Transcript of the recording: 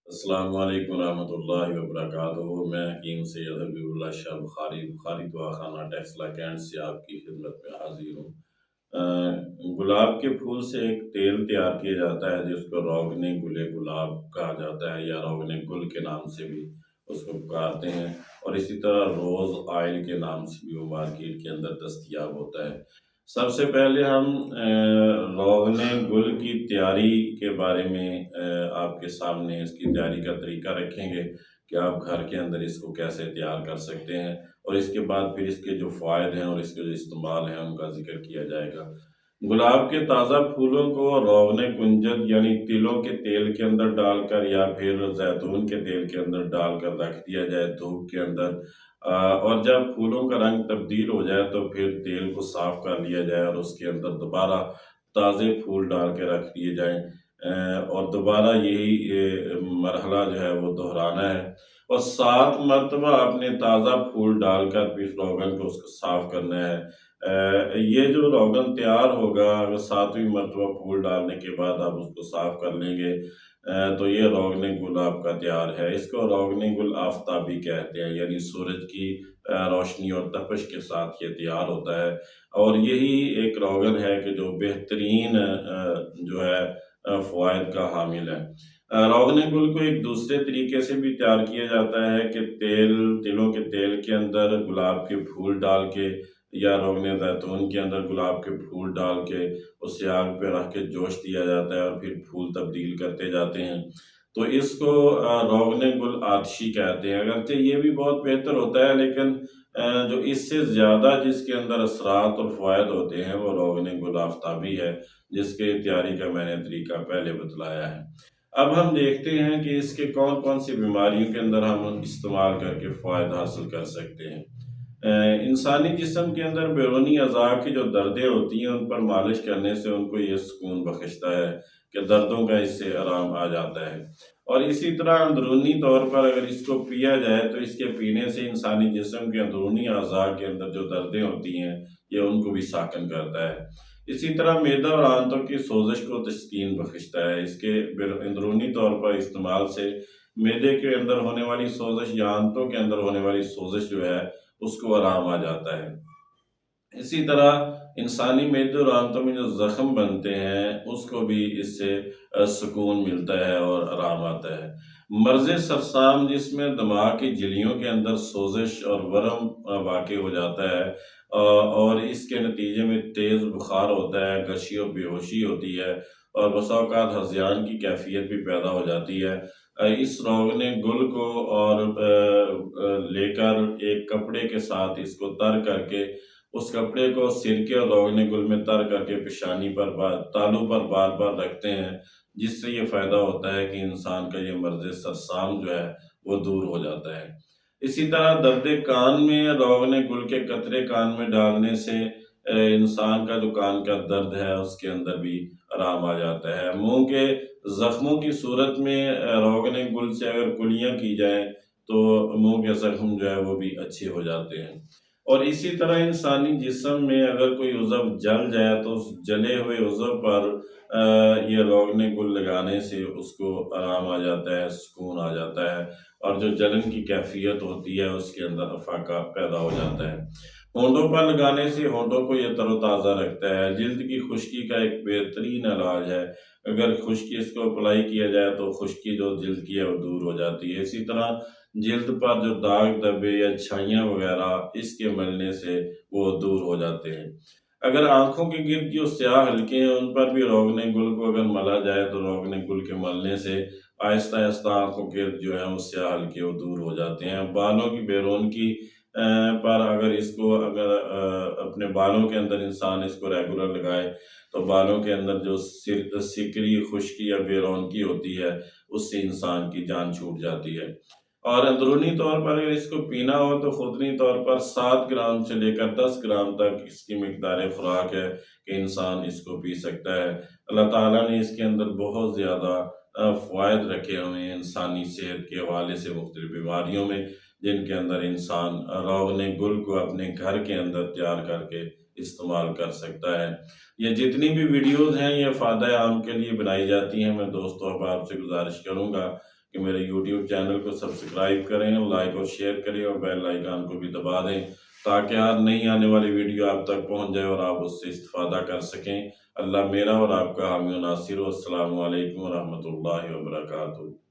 السلام علیکم ورحمۃ اللہ وبرکاتہ۔ میں حکیم سید حبیب اللہ شاہ بخاری دواخانہ ٹیکسلا کینٹ سے آپ کی خدمت میں حاضر ہوں۔ گلاب کے پھول سے ایک تیل تیار کیا جاتا ہے جس کو روغن گل گلاب کہا جاتا ہے، یا روغن گل کے نام سے بھی اس کو پکارتے ہیں، اور اسی طرح روز آئل کے نام سے بھی وہ مارکیٹ کے اندر دستیاب ہوتا ہے۔ سب سے پہلے ہم روغن گل کی تیاری کے بارے میں آپ کے سامنے اس کی تیاری کا طریقہ رکھیں گے کہ آپ گھر کے اندر اس کو کیسے تیار کر سکتے ہیں، اور اس کے بعد پھر اس کے جو فوائد ہیں اور اس کے جو استعمال ہیں ان کا ذکر کیا جائے گا۔ گلاب کے تازہ پھولوں کو روغن کنجد یعنی تلوں کے تیل کے اندر ڈال کر یا پھر زیتون کے تیل کے اندر ڈال کر رکھ دیا جائے دھوپ کے اندر، اور جب پھولوں کا رنگ تبدیل ہو جائے تو پھر تیل کو صاف کر لیا جائے اور اس کے اندر دوبارہ تازے پھول ڈال کے رکھ دیے جائیں، اور دوبارہ یہی مرحلہ جو ہے وہ دہرانا ہے، اور 7 مرتبہ اپنے تازہ پھول ڈال کر پھر روغن کو اس کو صاف کرنا ہے۔ یہ جو روغن تیار ہوگا، اگر 7ویں مرتبہ پھول ڈالنے کے بعد آپ اس کو صاف کر لیں گے تو یہ روغن گل آپ کا تیار ہے۔ اس کو روغن گل آفتابی کہتے ہیں، یعنی سورج کی روشنی اور تپش کے ساتھ یہ تیار ہوتا ہے، اور یہی ایک روغن ہے کہ جو بہترین جو ہے فوائد کا حامل ہے۔ روغن گل کو ایک دوسرے طریقے سے بھی تیار کیا جاتا ہے کہ تلوں کے تیل کے اندر گلاب کے پھول ڈال کے، یا روغن زیتون کے اندر گلاب کے پھول ڈال کے اسے آگ پہ رکھ کے جوش دیا جاتا ہے اور پھر پھول تبدیل کرتے جاتے ہیں، تو اس کو روغن گل آتشی کہتے ہیں۔ اگرچہ یہ بھی بہت بہتر ہوتا ہے، لیکن جو اس سے زیادہ جس کے اندر اثرات اور فوائد ہوتے ہیں وہ روغن گل آفتابی ہے، جس کے تیاری کا میں نے طریقہ پہلے بتلایا ہے۔ اب ہم دیکھتے ہیں کہ اس کے کون کون سی بیماریوں کے اندر ہم استعمال کر کے فوائد حاصل کر سکتے ہیں۔ انسانی جسم کے اندر بیرونی اعضاء کی جو دردیں ہوتی ہیں ان پر مالش کرنے سے ان کو یہ سکون بخشتا ہے کہ دردوں کا اس سے آرام آ جاتا ہے، اور اسی طرح اندرونی طور پر اگر اس کو پیا جائے تو اس کے پینے سے انسانی جسم کے اندرونی اعضاء کے اندر جو دردیں ہوتی ہیں یہ ان کو بھی ساکن کرتا ہے۔ اسی طرح معدہ اور آنتوں کی سوزش کو تسکین بخشتا ہے۔ اس کے اندرونی طور پر استعمال سے معدے کے اندر ہونے والی سوزش یا آنتوں کے اندر ہونے والی سوزش جو ہے اس کو آرام آ جاتا ہے۔ اسی طرح انسانی معدے اور آنتوں میں جو زخم بنتے ہیں اس کو بھی اس سے سکون ملتا ہے اور آرام آتا ہے۔ مرض سرسام جس میں دماغ کی جھلیوں کے اندر سوزش اور ورم واقع ہو جاتا ہے، اور اس کے نتیجے میں تیز بخار ہوتا ہے، غشی و بے ہوشی ہوتی ہے، اور بسا اوقات ہذیان کی کیفیت بھی پیدا ہو جاتی ہے۔ اس روغن گل کو اور لے کر ایک کپڑے کے ساتھ اس کو تر کر کے، اس کپڑے کو سرکے اور روغن گل میں تر کر کے پیشانی پر تالو پر بار بار رکھتے ہیں، جس سے یہ فائدہ ہوتا ہے کہ انسان کا یہ مرض سرسام جو ہے وہ دور ہو جاتا ہے۔ اسی طرح درد کان میں روغن گل کے قطرے کان میں ڈالنے سے انسان کا جو کان کا درد ہے اس کے اندر بھی آرام آ جاتا ہے۔ منہ کے زخموں کی صورت میں روغن گل سے اگر کلیاں کی جائیں تو منہ کے زخم جو ہے وہ بھی اچھے ہو جاتے ہیں۔ اور اسی طرح انسانی جسم میں اگر کوئی عضو جل جائے تو اس جلے ہوئے عضو پر یہ روغن گل لگانے سے اس کو آرام آ جاتا ہے، سکون آ جاتا ہے، اور جو جلن کی کیفیت ہوتی ہے اس کے اندر افاقہ پیدا ہو جاتا ہے۔ ہونٹوں پر لگانے سے ہونٹوں کو یہ تر و تازہ رکھتا ہے۔ جلد کی خشکی کا ایک بہترین علاج ہے۔ اگر خشکی اس کو اپلائی کیا جائے تو خشکی جو جلد کی ہے وہ دور ہو جاتی ہے۔ اسی طرح جلد پر جو داغ دھبے یا چھائیاں وغیرہ اس کے ملنے سے وہ دور ہو جاتے ہیں۔ اگر آنکھوں کے گرد جو سیاہ حلقے ہیں ان پر بھی روغن گل کو اگر ملا جائے تو روغن گل کے ملنے سے آہستہ آہستہ آنکھوں کے گرد جو ہیں وہ سیاہ حلقے وہ دور ہو جاتے ہیں۔ بالوں کی بیرونکی پر اگر اس کو اپنے بالوں کے اندر انسان اس کو ریگولر لگائے تو بالوں کے اندر جو سکری خشکی یا بے رونقی ہوتی ہے اس سے انسان کی جان چھوٹ جاتی ہے۔ اور اندرونی طور پر اگر اس کو پینا ہو تو خودنی طور پر 7 گرام سے لے کر 10 گرام تک اس کی مقدار خوراک ہے کہ انسان اس کو پی سکتا ہے۔ اللہ تعالیٰ نے اس کے اندر بہت زیادہ فوائد رکھے ہوئے ہیں انسانی صحت کے حوالے سے، مختلف بیماریوں میں، جن کے اندر انسان روغن گل کو اپنے گھر کے اندر تیار کر کے استعمال کر سکتا ہے۔ یہ جتنی بھی ویڈیوز ہیں یہ فائدہ عام کے لیے بنائی جاتی ہیں۔ میں دوستوں احباب سے گزارش کروں گا کہ میرے YouTube چینل کو سبسکرائب کریں، لائک اور شیئر کریں اور بیل آئیکن کو بھی دبا دیں تاکہ ہر نئی آنے والی ویڈیو آپ تک پہنچ جائے اور آپ اس سے استفادہ کر سکیں۔ اللہ میرا اور آپ کا حامی و ناصر ہو۔ السلام علیکم ورحمۃ اللہ وبرکاتہ۔